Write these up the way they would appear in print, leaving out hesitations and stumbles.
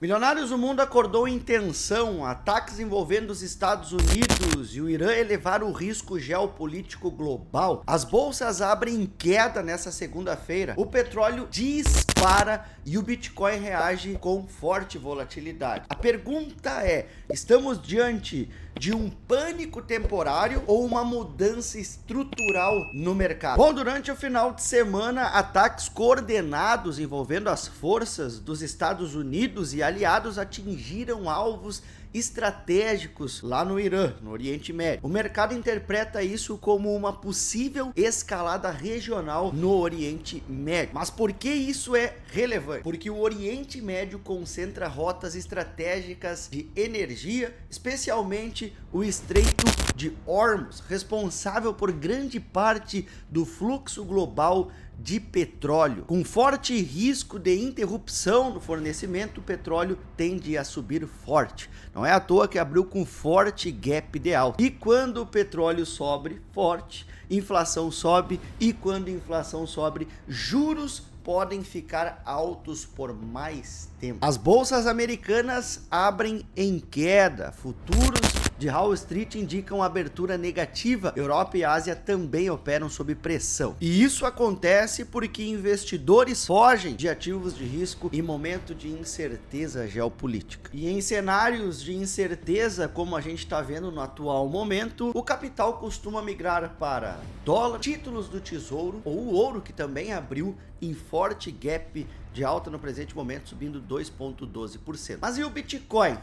Milionários do mundo acordou em tensão. Ataques envolvendo os Estados Unidos e o Irã elevaram o risco geopolítico global. As bolsas abrem em queda nessa segunda-feira. O petróleo dispara e o Bitcoin reage com forte volatilidade. A pergunta é: estamos diante de um pânico temporário ou uma mudança estrutural no mercado? Bom, durante o final de semana, ataques coordenados envolvendo as forças dos Estados Unidos e aliados atingiram alvos estratégicos lá no Irã, no Oriente Médio. O mercado interpreta isso como uma possível escalada regional no Oriente Médio. Mas por que isso é relevante? Porque o Oriente Médio concentra rotas estratégicas de energia, especialmente o Estreito de Hormuz, responsável por grande parte do fluxo global de petróleo. Com forte risco de interrupção no fornecimento, o petróleo tende a subir forte. Não é à toa que abriu com forte gap de alta. E quando o petróleo sobe forte, inflação sobe, e quando a inflação sobe, juros podem ficar altos por mais tempo. As bolsas americanas abrem em queda. Futuros de Wall Street indicam abertura negativa. Europa e Ásia também operam sob pressão. E isso acontece porque investidores fogem de ativos de risco em momento de incerteza geopolítica. E em cenários de incerteza, como a gente está vendo no atual momento, o capital costuma migrar para dólar, títulos do tesouro ou o ouro, que também abriu em forte gap de alta no presente momento, subindo 2,12%. Mas e o Bitcoin?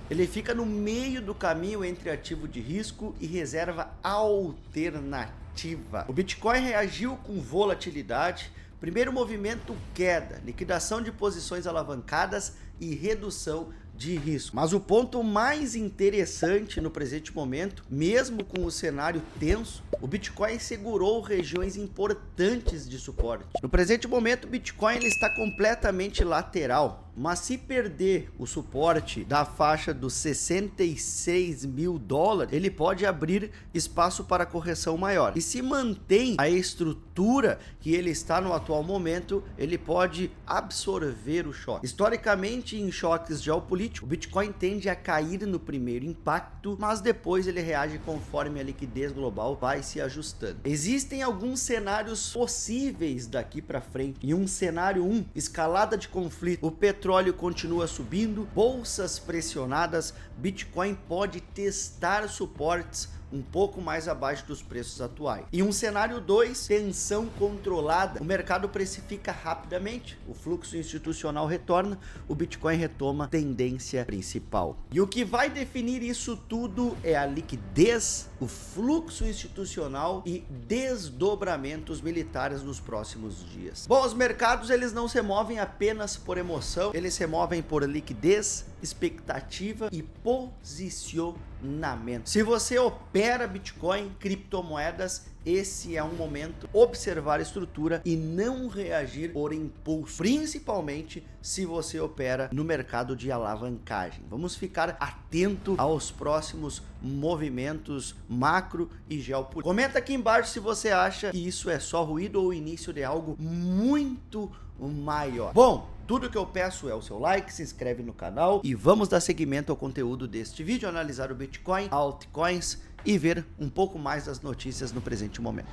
Ele fica no meio do caminho entre ativo de risco e reserva alternativa. O Bitcoin reagiu com volatilidade. Primeiro movimento, queda, liquidação de posições alavancadas e redução de risco. Mas o ponto mais interessante no presente momento, mesmo com o cenário tenso, o Bitcoin segurou regiões importantes de suporte. No presente momento, o Bitcoin ele está completamente lateral, mas se perder o suporte da faixa dos 66 mil dólares, ele pode abrir espaço para correção maior. E se mantém a estrutura que ele está no atual momento, ele pode absorver o choque. Historicamente, em choques geopolíticos, o Bitcoin tende a cair no primeiro impacto, mas depois ele reage conforme a liquidez global vai se ajustando. Existem alguns cenários possíveis daqui para frente. Em um cenário 1, escalada de conflito, o petróleo continua subindo, bolsas pressionadas, Bitcoin pode testar suportes um pouco mais abaixo dos preços atuais. Em um cenário 2, tensão controlada, o mercado precifica rapidamente, o fluxo institucional retorna, o Bitcoin retoma tendência principal. E o que vai definir isso tudo é a liquidez, o fluxo institucional e desdobramentos militares nos próximos dias. Bom, os mercados eles não se movem apenas por emoção, eles se movem por liquidez, expectativa e posicionamento. Se você opera Bitcoin, criptomoedas, esse é um momento observar a estrutura e não reagir por impulso, principalmente se você opera no mercado de alavancagem. Vamos ficar atento aos próximos movimentos macro e geopolíticos. Comenta aqui embaixo se você acha que isso é só ruído ou o início de algo muito maior. Bom, tudo que eu peço é o seu like, se inscreve no canal e vamos dar seguimento ao conteúdo deste vídeo, analisar o Bitcoin, altcoins e ver um pouco mais das notícias no presente momento.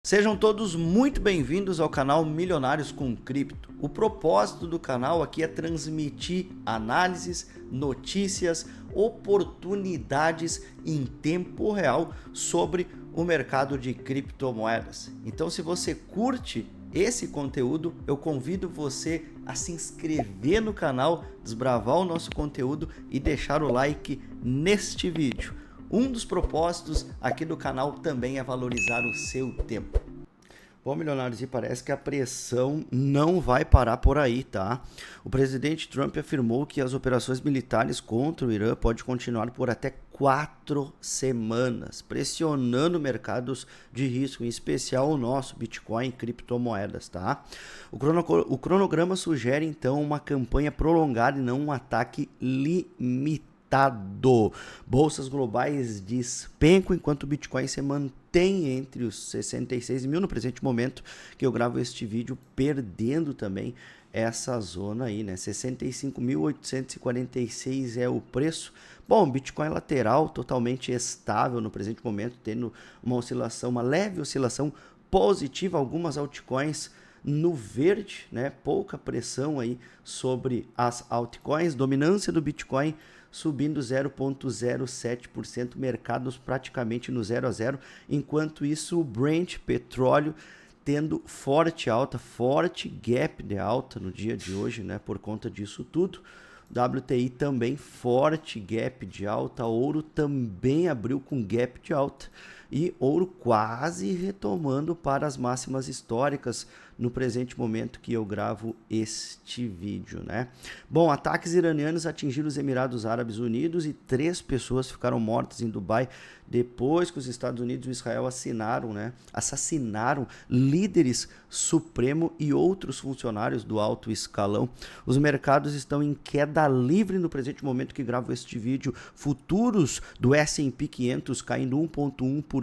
Sejam todos muito bem-vindos ao canal Milionários com Cripto. O propósito do canal aqui é transmitir análises, notícias, oportunidades em tempo real sobre o mercado de criptomoedas. Então, se você curte esse conteúdo, eu convido você a se inscrever no canal, desbravar o nosso conteúdo e deixar o like neste vídeo. Um dos propósitos aqui do canal também é valorizar o seu tempo. Bom, milionários, e parece que a pressão não vai parar por aí, tá? O presidente Trump afirmou que as operações militares contra o Irã podem continuar por até 4 semanas, pressionando mercados de risco, em especial o nosso Bitcoin e criptomoedas, tá? O cronograma sugere, então, uma campanha prolongada e não um ataque limitado. Bolsas globais despencam enquanto o Bitcoin se mantém mantém entre os 66 mil no presente momento que eu gravo este vídeo, perdendo também essa zona aí, né? 65.846 é o preço. Bom, Bitcoin lateral, totalmente estável no presente momento, tendo uma oscilação, uma leve oscilação positiva, algumas altcoins no verde, né? Pouca pressão aí sobre as altcoins, dominância do Bitcoin subindo 0,07%, mercados praticamente no 0 a 0, enquanto isso o Brent, petróleo, tendo forte alta, forte gap de alta no dia de hoje, né? Por conta disso tudo. WTI também forte gap de alta, ouro também abriu com gap de alta e ouro quase retomando para as máximas históricas no presente momento que eu gravo este vídeo, né? Bom, ataques iranianos atingiram os Emirados Árabes Unidos e 3 pessoas ficaram mortas em Dubai depois que os Estados Unidos e Israel assassinaram líderes supremo e outros funcionários do alto escalão. Os mercados estão em queda livre no presente momento que gravo este vídeo. Futuros do S&P 500 caindo 1,1%.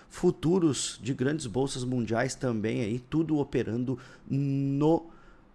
Futuros de grandes bolsas mundiais também aí, tudo operando no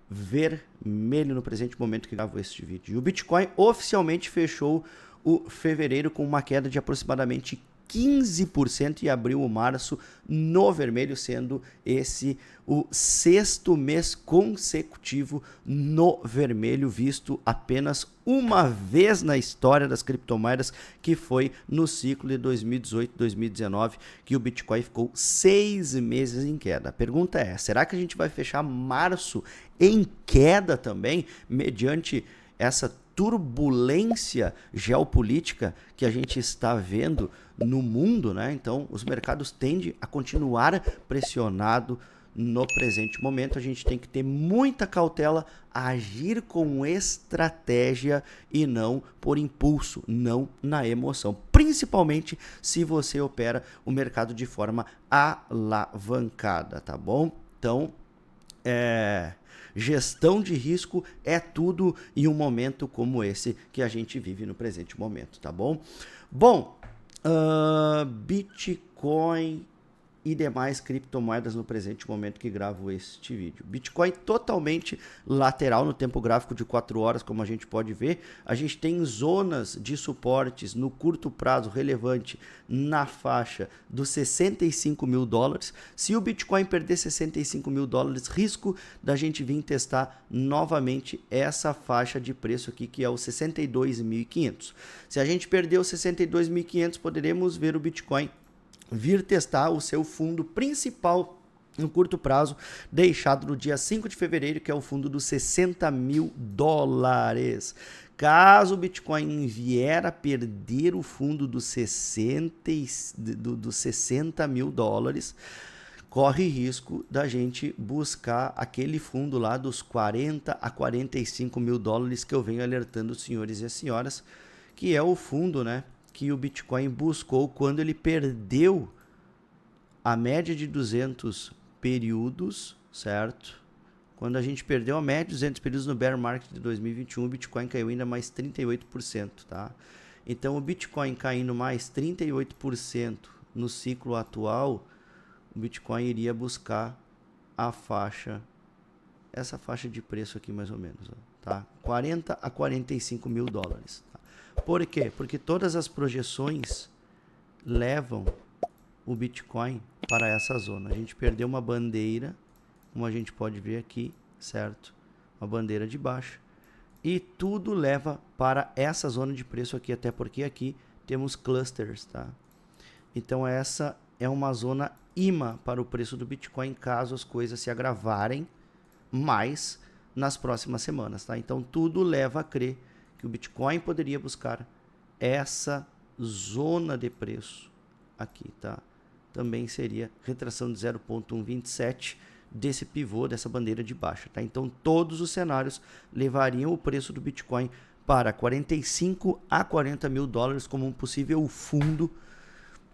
vermelho no presente momento que gravo este vídeo. E o Bitcoin oficialmente fechou o fevereiro com uma queda de aproximadamente 15% e abriu o março no vermelho, sendo esse o 6º mês consecutivo no vermelho, visto apenas uma vez na história das criptomoedas, que foi no ciclo de 2018-2019, que o Bitcoin ficou 6 meses em queda. A pergunta é, será que a gente vai fechar março em queda também, mediante essa turbulência geopolítica que a gente está vendo no mundo, né? Então, os mercados tendem a continuar pressionado no presente momento. A gente tem que ter muita cautela, agir com estratégia e não por impulso, não na emoção. Principalmente se você opera o mercado de forma alavancada, tá bom? Então, gestão de risco é tudo em um momento como esse que a gente vive no presente momento, tá bom? Bom, Bitcoin e demais criptomoedas no presente momento que gravo este vídeo. Bitcoin totalmente lateral no tempo gráfico de 4 horas, como a gente pode ver. A gente tem zonas de suportes no curto prazo relevante na faixa dos 65 mil dólares. Se o Bitcoin perder 65 mil dólares, risco da gente vir testar novamente essa faixa de preço aqui, que é o 62.500. Se a gente perder os 62.500, poderemos ver o Bitcoin vir testar o seu fundo principal no curto prazo, deixado no dia 5 de fevereiro, que é o fundo dos 60 mil dólares. Caso o Bitcoin vier a perder o fundo dos 60 mil dólares, corre risco da gente buscar aquele fundo lá dos 40 a 45 mil dólares que eu venho alertando os senhores e as senhoras, que é o fundo, né, que o Bitcoin buscou quando ele perdeu a média de 200 períodos, certo? Quando a gente perdeu a média de 200 períodos no bear market de 2021, o Bitcoin caiu ainda mais 38%, tá? Então, o Bitcoin caindo mais 38% no ciclo atual, o Bitcoin iria buscar a faixa, essa faixa de preço aqui mais ou menos, ó, tá? 40 a 45 mil dólares. Por quê? Porque todas as projeções levam o Bitcoin para essa zona. A gente perdeu uma bandeira, como a gente pode ver aqui, certo? Uma bandeira de baixa. E tudo leva para essa zona de preço aqui, até porque aqui temos clusters, tá? Então essa é uma zona imã para o preço do Bitcoin, caso as coisas se agravarem mais nas próximas semanas, tá? Então tudo leva a crer que o Bitcoin poderia buscar essa zona de preço aqui, tá? Também seria retração de 0,127 desse pivô, dessa bandeira de baixa, tá? Então todos os cenários levariam o preço do Bitcoin para 45 a 40 mil dólares como um possível fundo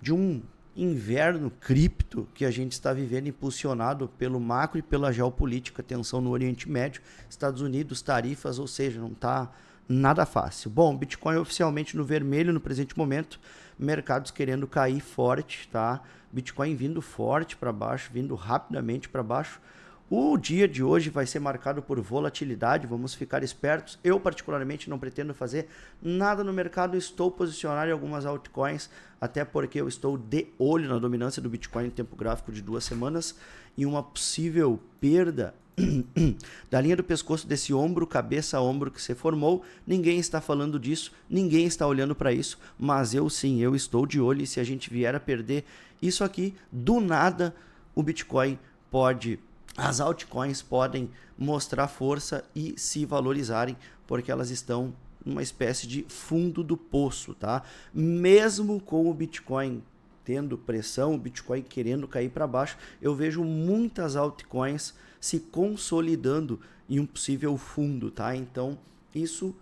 de um inverno cripto que a gente está vivendo, impulsionado pelo macro e pela geopolítica, tensão no Oriente Médio, Estados Unidos, tarifas, ou seja, não está nada fácil. Bom, Bitcoin oficialmente no vermelho no presente momento, mercados querendo cair forte, tá? Bitcoin vindo forte para baixo, vindo rapidamente para baixo. O dia de hoje vai ser marcado por volatilidade, vamos ficar espertos. Eu particularmente não pretendo fazer nada no mercado, estou posicionado em algumas altcoins, até porque eu estou de olho na dominância do Bitcoin em tempo gráfico de 2 semanas e uma possível perda da linha do pescoço desse ombro, cabeça, ombro que se formou. Ninguém está falando disso, ninguém está olhando para isso, mas eu sim, eu estou de olho e se a gente vier a perder isso aqui, do nada o Bitcoin pode... As altcoins podem mostrar força e se valorizarem, porque elas estão numa espécie de fundo do poço, tá? Mesmo com o Bitcoin tendo pressão, o Bitcoin querendo cair para baixo, eu vejo muitas altcoins se consolidando em um possível fundo, tá? Então, isso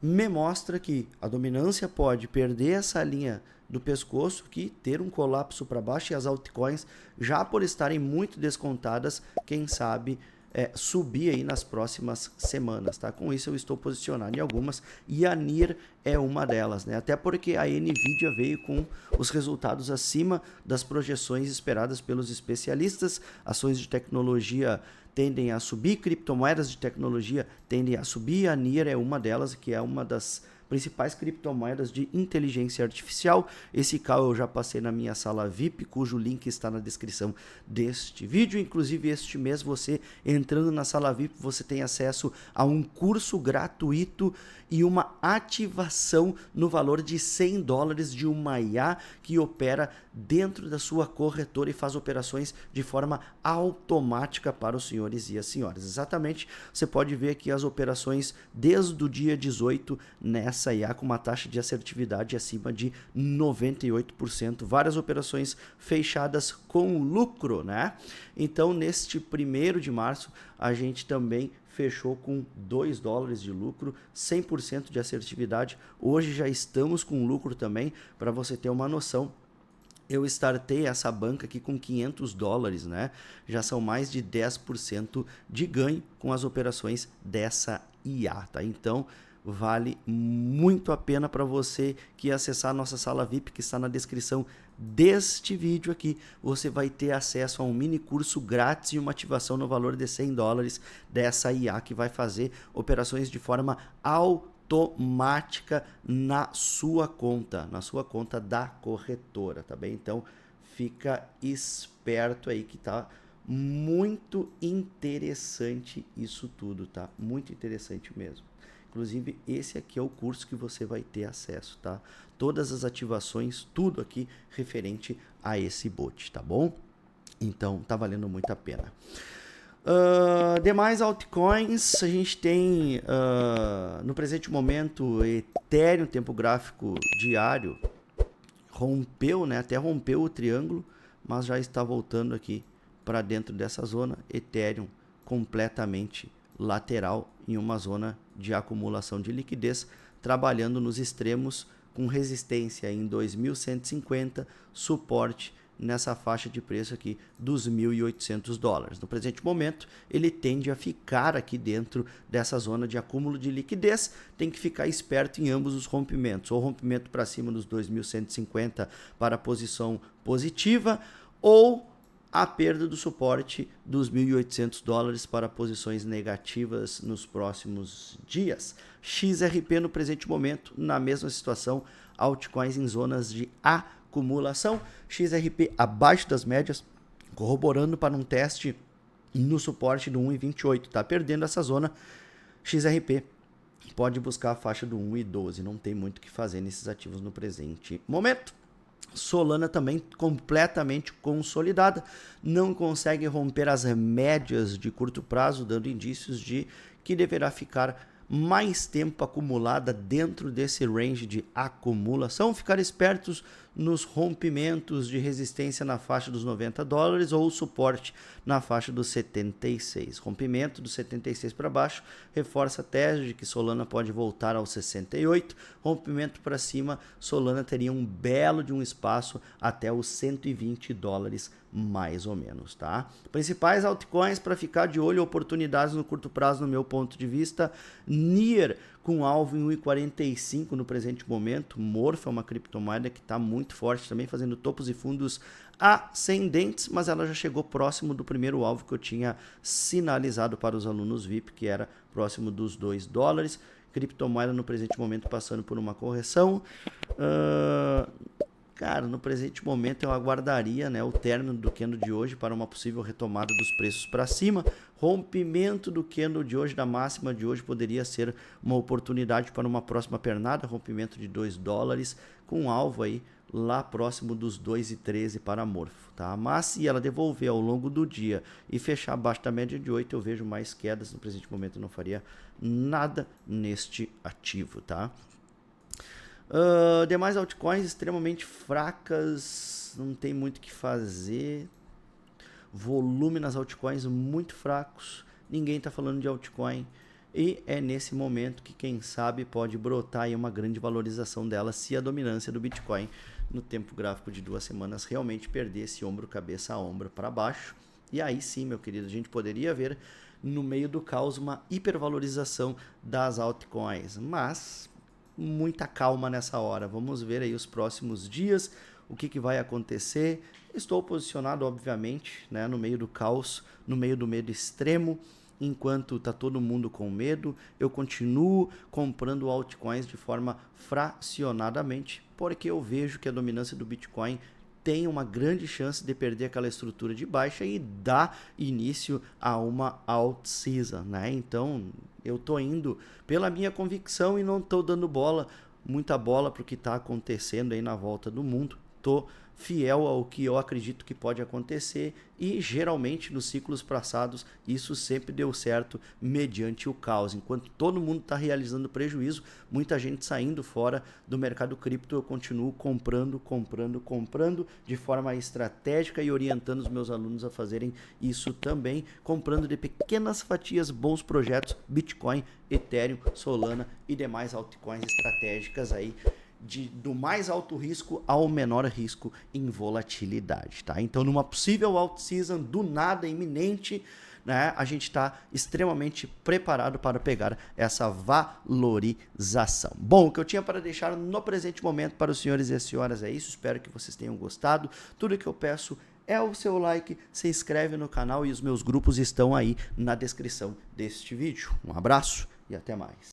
me mostra que a dominância pode perder essa linha do pescoço, que ter um colapso para baixo, e as altcoins, já por estarem muito descontadas, quem sabe subir aí nas próximas semanas, tá? Com isso eu estou posicionado em algumas e a NIR é uma delas, né? Até porque a Nvidia veio com os resultados acima das projeções esperadas pelos especialistas. Ações de tecnologia tendem a subir, criptomoedas de tecnologia tendem a subir, a NIR é uma delas, que é uma das principais criptomoedas de inteligência artificial. Esse call eu já passei na minha sala VIP, cujo link está na descrição deste vídeo. Inclusive, este mês, você entrando na sala VIP, você tem acesso a um curso gratuito e uma ativação no valor de $100 de uma IA que opera dentro da sua corretora e faz operações de forma automática para os senhores e as senhoras. Exatamente, você pode ver aqui as operações desde o dia 18 nessa IA com uma taxa de assertividade acima de 98%. Várias operações fechadas com lucro, né? Então, neste 1º de março, a gente também fechou com $2 de lucro, 100% de assertividade. Hoje já estamos com lucro também, para você ter uma noção. Eu startei essa banca aqui com $500, né? Já são mais de 10% de ganho com as operações dessa IA, tá? Então, vale muito a pena para você que acessar a nossa sala VIP, que está na descrição deste vídeo aqui. Você vai ter acesso a um mini curso grátis e uma ativação no valor de $100 dessa IA que vai fazer operações de forma automática na sua conta da corretora, tá bem? Então fica esperto aí que tá muito interessante isso tudo, tá? Muito interessante mesmo. Inclusive, esse aqui é o curso que você vai ter acesso, tá? Todas as ativações, tudo aqui referente a esse bot, tá bom? Então, tá valendo muito a pena. Demais altcoins, a gente tem, no presente momento, Ethereum, tempo gráfico diário, rompeu, né? Até rompeu o triângulo, mas já está voltando aqui para dentro dessa zona. Ethereum completamente lateral em uma zona de acumulação de liquidez, trabalhando nos extremos com resistência em 2.150, suporte nessa faixa de preço aqui dos $1.800. No presente momento, ele tende a ficar aqui dentro dessa zona de acúmulo de liquidez. Tem que ficar esperto em ambos os rompimentos, ou rompimento para cima dos 2.150 para a posição positiva, ou a perda do suporte dos $1.800 para posições negativas nos próximos dias. XRP no presente momento, na mesma situação, altcoins em zonas de acumulação. XRP abaixo das médias, corroborando para um teste no suporte do 1,28. Está perdendo essa zona. XRP pode buscar a faixa do 1,12. Não tem muito o que fazer nesses ativos no presente momento. Solana também completamente consolidada, não consegue romper as médias de curto prazo, dando indícios de que deverá ficar mais tempo acumulada dentro desse range de acumulação. Ficar espertos nos rompimentos de resistência na faixa dos $90 ou suporte na faixa dos 76. Rompimento dos 76 para baixo reforça a tese de que Solana pode voltar aos 68. Rompimento para cima, Solana teria um belo de um espaço até os $120 mais ou menos, tá? Principais altcoins para ficar de olho, oportunidades no curto prazo no meu ponto de vista: NIR com alvo em 1,45 no presente momento. Morph é uma criptomoeda que está muito forte também, fazendo topos e fundos ascendentes, mas ela já chegou próximo do primeiro alvo que eu tinha sinalizado para os alunos VIP, que era próximo dos $2. Criptomoeda no presente momento passando por uma correção. Cara, no presente momento eu aguardaria, né, o término do candle de hoje para uma possível retomada dos preços para cima. Rompimento do candle de hoje, da máxima de hoje, poderia ser uma oportunidade para uma próxima pernada. Rompimento de $2 com alvo aí lá próximo dos 2,13 para Morfo, tá? Mas se ela devolver ao longo do dia e fechar abaixo da média de 8, eu vejo mais quedas. No presente momento eu não faria nada neste ativo, tá? Demais altcoins extremamente fracas, não tem muito o que fazer. Volume nas altcoins muito fracos, ninguém está falando de altcoin. E é nesse momento que, quem sabe, pode brotar aí uma grande valorização dela se a dominância do Bitcoin no tempo gráfico de 2 semanas realmente perder esse ombro, cabeça a ombro para baixo. E aí sim, meu querido, a gente poderia ver no meio do caos uma hipervalorização das altcoins. Mas muita calma nessa hora. Vamos ver aí os próximos dias, o que vai acontecer. Estou posicionado, obviamente, né, no meio do caos, no meio do medo extremo. Enquanto está todo mundo com medo, eu continuo comprando altcoins de forma fracionadamente, porque eu vejo que a dominância do Bitcoin tem uma grande chance de perder aquela estrutura de baixa e dar início a uma alt season, né? Então eu tô indo pela minha convicção e não tô dando muita bola para o que está acontecendo aí na volta do mundo. Tô fiel ao que eu acredito que pode acontecer e geralmente nos ciclos passados isso sempre deu certo mediante o caos. Enquanto todo mundo está realizando prejuízo, muita gente saindo fora do mercado cripto, eu continuo comprando de forma estratégica e orientando os meus alunos a fazerem isso também, comprando de pequenas fatias bons projetos Bitcoin, Ethereum, Solana e demais altcoins estratégicas aí, do mais alto risco ao menor risco em volatilidade, tá? Então, numa possível alt season do nada iminente, né, a gente está extremamente preparado para pegar essa valorização. Bom, o que eu tinha para deixar no presente momento para os senhores e as senhoras é isso. Espero que vocês tenham gostado. Tudo que eu peço é o seu like, se inscreve no canal e os meus grupos estão aí na descrição deste vídeo. Um abraço e até mais.